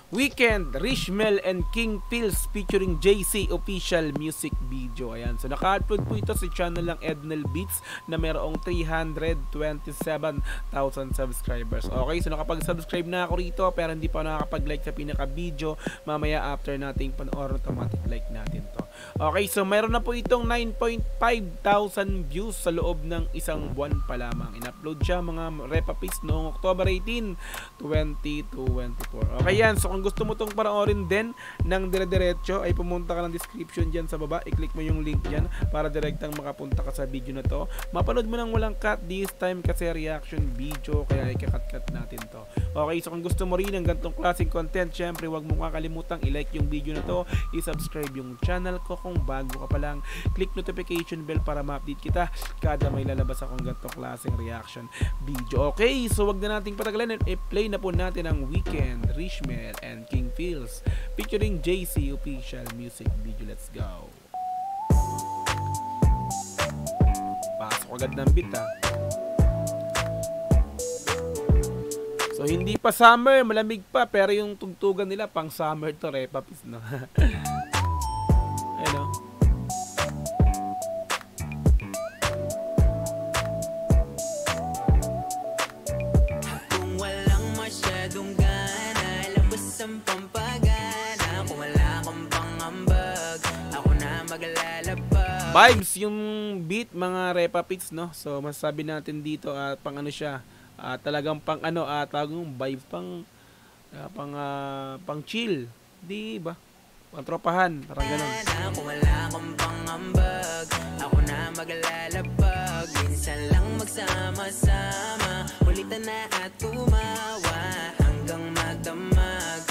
Weekend, Rishmel and King Pills featuring JC official music video. Ayan. So naka-upload po ito sa channel ng Ednel Beats na mayroong 327,000 subscribers. Okay, so nakapag-subscribe na ako rito pero hindi pa nakakapag-like sa pinaka-video. Mamaya after nating panoorin, automatic like natin to. Okay, so mayroon na po itong 9,500 views sa loob ng isang buwan pa lamang. In-upload siya mga repapis noong October 18, 2024. Okay yan, so kung gusto mo itong panoorin din ng dire-diretso ay pumunta ka ng description dyan sa baba, i-click mo yung link dyan para direktang makapunta ka sa video na to. Mapanood mo nang walang cut this time kasi reaction video, kaya ikakat-cut natin to. Okay, so kung gusto mo rin ng ganitong klaseng content, syempre huwag mo kakalimutang i-like yung video na to, i-subscribe yung channel ko kung bago ka pa lang, click notification bell para ma-update kita kada may lalabas akong ganitong klaseng reaction video. Okay, so wag na nating patagalan, i-play na po natin ang Weekend, Rishmel and King Pills featuring JC official music video. Let's go. Pasok agad ng beat ha. So hindi pa summer, malamig pa, pero yung tugtugan nila pang summer to, repapis no. Hello. Kung walang masyadong gana, labas ang pampagana. Kung wala kang pangambag, ako na maglalabag. Vibes yung beat mga repapits no. So masasabi natin dito pang ano siya, talagang pang ano, tawag yung vibe pang chill, di ba? Pang tropahan, parang ganun. Kung wala kang pangambag, ako na maglalabag. Minsan lang magsama-sama, ulitan na at tumawa hanggang magdamag.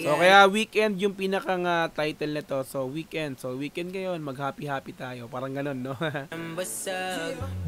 So kaya Weekend yung pinakang title nito. So weekend ngayon, mag-happy tayo. Parang ganun, no?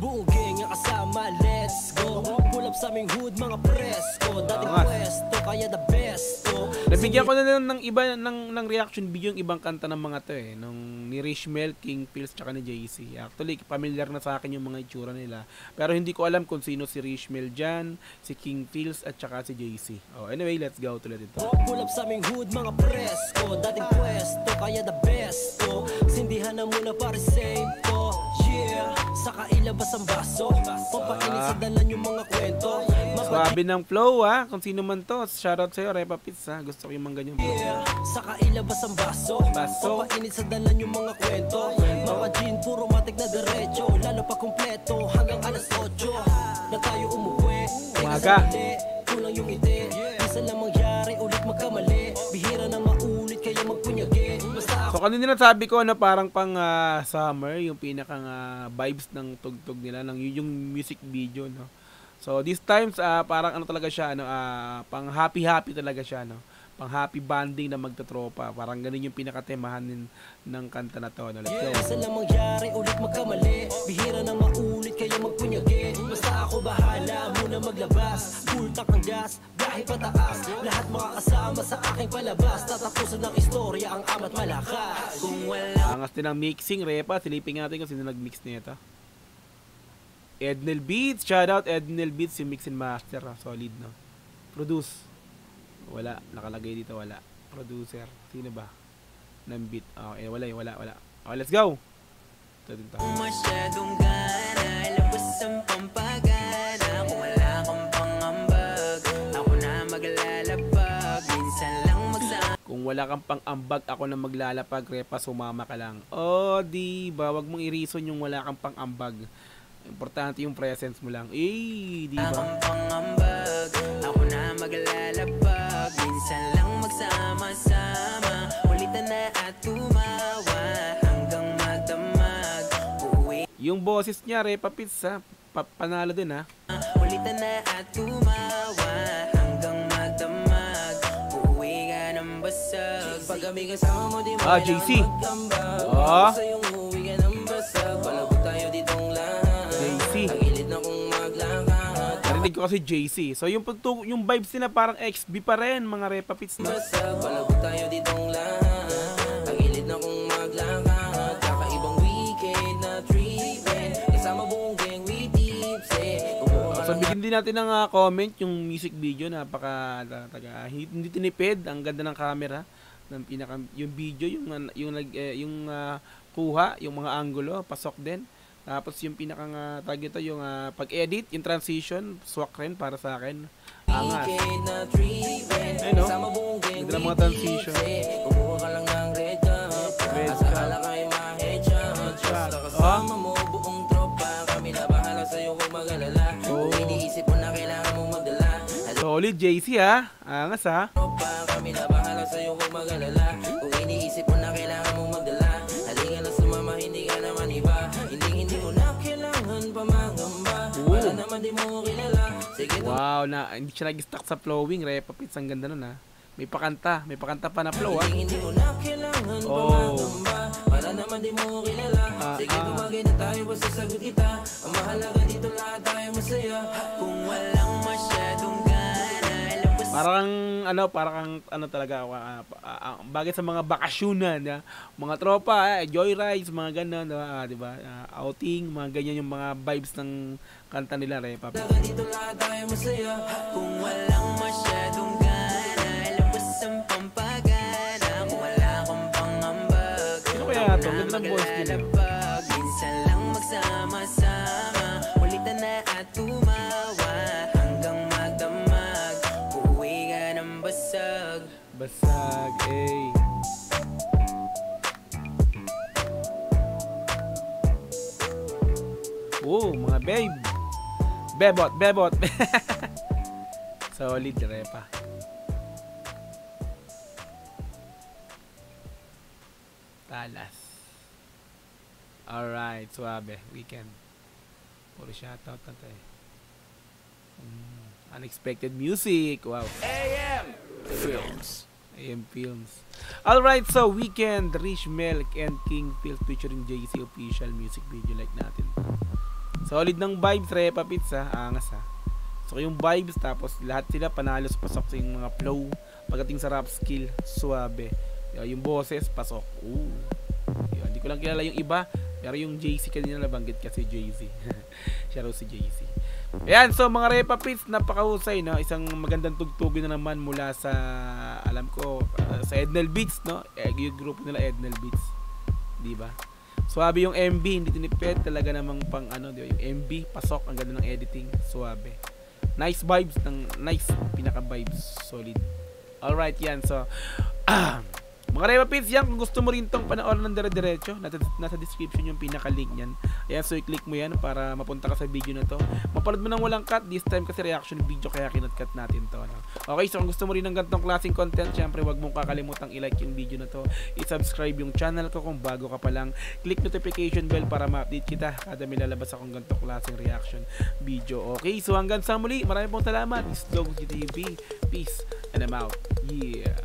Buong gang ang kasama, let's go. Pull up sa aming hood, mga presko. Dating pwesto, kaya the best to. Nabigyan ko na ng iba ng reaction video yung ibang kanta ng mga to nung ni Rishmel, King Pills, tsaka ni JC. Actually, familiar na sa akin yung mga itsura nila. Pero hindi ko alam kung sino si Rishmel dyan, si King Pills, at tsaka si JC. Anyway, let's go tuloy dito. Pull up sa aming hood, mga presko. Dating pwesto, kaya the best to. Sindihan na muna para save to. Yeah, saka ilabas ang baso. Pampainit sa dalan yung mga kwento. Swabe ng flow kung sino man to. Shoutout sa'yo, Repapits Gusto ko yung mga ganyan flow. Yeah, saka ilabas ang baso. Pampainit sa dalan yung mga kwento. Mga gin, puro matik na diretso. Lalo pa kumpleto hanggang alas 8 na tayo umuwi. Umaga. Kulang yung ide. Isa lang mangyari, ulit magkamali. Bihira na maulit, kaya magpunyagi. So kanina sabi ko parang pang summer yung pinakang vibes ng tugtog nila ng yung music video no. So this times parang ano talaga siya pang happy talaga siya no. Pang happy bonding na magtatropa. Parang ganun yung pinakatemahan ng kanta na to. Let's go. Isa lang mangyari, ulit magkamali. Bihira na maulit, kaya magpunyagi. Basta ako bahala, muna maglabas. Full tank ng gas, biyahe pataas. Lahat makakasama sa aking palabas. Tatapusan ng istorya ang amat malakas. Kung wala Angas din ang mixing, Repa. Silipin natin kung sino nag-mix nito. Ednel Beats. Shoutout Ednel Beats, yung mix and master. Solid no. Produce. Wala, nakalagay dito wala. Producer, sino ba? Ng beat. Wala. Okay, let's go. Ito. masyadong gana, labas ang pampagana. Kung wala kang pangambag, ako na maglalabag. Minsan lang magsama. Kung wala kang pang-ambag, ako na maglalapag. Repa, sumama ka lang. Diba? Wag mong i-reason yung wala kang pang-ambag. Importante yung presence mo lang. Diba? Akong pangambag, ako na maglalabag. Minsan lang magsama-sama, ulitan na at tumawa hanggang magdamag. Uuwi Yung boses niya, Repapits panalo din ulitan na at tumawa hanggang magdamag. Uuwi ka ng basag. Pag kami kasama mo di mo JC. Sa yung uuwi ka ng basag. Palagot tayo ditong lahat. JC. Tagilid na kung maglakad. Narinig ko kasi JC. So yung vibes nila parang XB pa rin, mga Repapits no? Palagot tayo ditong lahat. Tagilid na kung maglakad. Kakaibang weekend na trippin'. Kasama buong gang with tips So bigyan din natin ng comment yung music video, hindi tinipid, ang ganda ng camera ng yung video, yung kuha, yung mga angulo, pasok din. Tapos yung pinakang tag ito, yung pag-edit, yung transition, swak rin para sa akin. Angas. Ayun no? Ganda ng mga transition. Kumuha ka lang ng red cup. Asa kala kay ma-headshot. Basta kasama mo buong tropa. Kami na bahala sa'yo kung mag-alala. Kung iniisip mo na kailangan mong magdala. Solid JC ha. Angas ha. Tropa, kami na bahala sa'yo kung mag-alala. Kung iniisip mo na kailangan mong magdala. Halika na sumama, hindi ka naman iba. Hindi mo na kailangan pa mangamba. Para naman di mo kilala. Sige, wow, hindi siya nag-stuck sa flowing. Repa Pits, ang ganda nun ha. May pakanta pa na flow ha. Hindi mo na kailangan pa mangamba. Para naman di mo kilala. Sige, tumagay na tayo, basta sagot kita. Ang mahalaga dito lahat tayo masaya. Kung walang masyadong gana, labas Parang talaga bagay sa mga bakasyonan, mga tropa, joyrides, mga ganun, di ba? Outing, mga ganyan yung mga vibes ng kanta nila, Repa. Dito lahat tayo masaya. Kung walang masyadong gana, labas ang pampagana. Kung wala kang pangambag, Sino kaya ito? Ganda ng voice nila. lalabag. Minsan lang magsama-sama, ulitan na at tumawa, hanggang magdamag, uuwi ka ng basag. Basag, eh. Mga babe. Bebot. Solid, Repa. Talas. Alright, suabe. Weekend. Puro shoutout na tayo. Unexpected music. Wow. AM Films. Alright, so Weekend, Rich Melk, and King Pills featuring JC official music video like natin. Solid ng vibes, Repa Pits ha. Angas ha. So yung vibes, tapos lahat sila panalo sa pasok sa yung mga flow. Pagdating sa rap skill, suabe. Yung boses, pasok. Hindi ko lang kilala yung iba, pero yung JC kanina nabanggit kasi JC. Siya raw si JC. Ayan, so mga Repa Pits, napakahusay, no? Isang magandang tugtugin na naman mula sa, alam ko, sa Ednel Beats, no? Yung grupo nila Ednel Beats, di ba? Suwabe yung MB, hindi tinipid, talaga namang pang di ba? Yung MB, pasok, ang ganda ng editing, suwabe. Nice vibes, nice pinaka vibes, solid. Alright, yan, so mga Repa Pits, yan, kung gusto mo rin tong panoorin ng dire-diretso, nasa description yung pinaka-link niyan. Ayan, so i-click mo yan para mapunta ka sa video na to. Mapanood mo nang walang cut, this time kasi reaction video, kaya kinat-cut natin to. No? Okay, so kung gusto mo rin ng ganitong klaseng content, syempre wag mong kakalimutang i-like yung video na to, i-subscribe yung channel ko kung bago ka pa lang, click notification bell para ma-update kita kada may lalabas akong ganitong klaseng reaction video. Okay, so hanggang sa muli, maraming pong salamat. This is Dog TV. Peace, and I'm out. Yeah.